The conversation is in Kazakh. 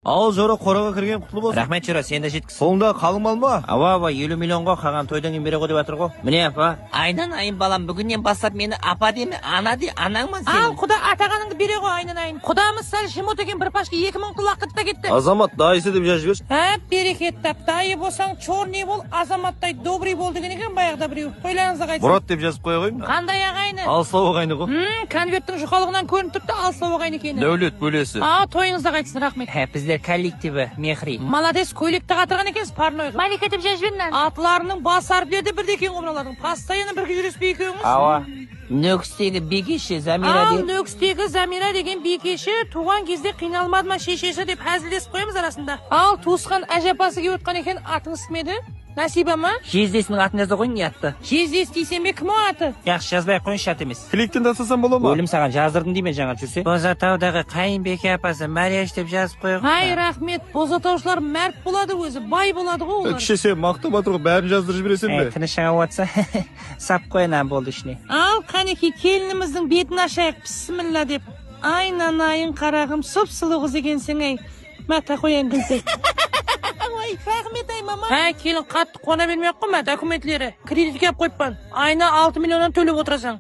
Ал жора қораға кірген құтлы болсын. Рахмет жора, сен де жеткіз. Қолыңда қалың мал ма? Ава, 50 миллионға қалған тойдан кейін бере ғой деп жатыр ғой. Міне апа. Айнан балам, бүгіннен бастап мені апа деме, ана де, анаңмын сен. Ал, құда атағаныңды бере ғой Айнан. Құдамыз сәл жемот екен бір пашке 2000 лақытта кетті. Азамат дайысы деп жазып жіберші. Берекет тап, дайы болсаң чорный бол, азаматтай добрый бол деген екен баяғыда біреу. Тойларыңызға қайтсын. Мұрат деп жазып қоя қойма. Қандай ағайыны? Алсау ағайыны ғой. Конверттің жұқалығынан көрініп тұрды Алсау ағайын екені. Дәулет бөлесі. Тойыңызға қайтсын, рахмет. Біздер коллективі, мехри. Молодец, көйлекті қатырған екенсіз парнойға. Малика деп жазып жіберін. Атларының басар біледі бірде екен ғомыралардың. Постоянно бірге жүріспей екеуіңіз. Ава. Нөкістегі бекеші Замира Ал, деп. нөкістегі Замира деген бекеші туған кезде қиналмады ма шешесі деп әзілдесіп қоямыз арасында. Ал, туысқан әжапасы кеп өтқан екен, атыңыз кім еді? Насиба ма? Жездесінің атын жаза қойын ятты. Жездес дейсен бе, кім о аты? Яқшы жазбай қойыншы ат емес. Кликтен тастасам бола ма? Өлім саған жаздырдым деймен жаңа жүрсе. Бозатаудағы қайынбеке апасы Марияш деп жазып қойып. Ай, рахмет, бозатаушылар мәрт болады өзі, бай болады ғой олар. Кіші сен мақтап атырғы бәрін жаздырып жібересен бе? Тыныш жаңа отса, сап қойынан болды ішіне. Ал, қанеки келініміздің бетін ашайық, бісмілла деп. Айнанайын қарағым, сұп-сұлу қыз екенсің ей. Мата қоян кілті. Ой, рахмет ай мама. Келін қатты қона бермей қойма, документлері. Кредитке ап қойыппан. Айна 6 миллионнан төлеп отырасың.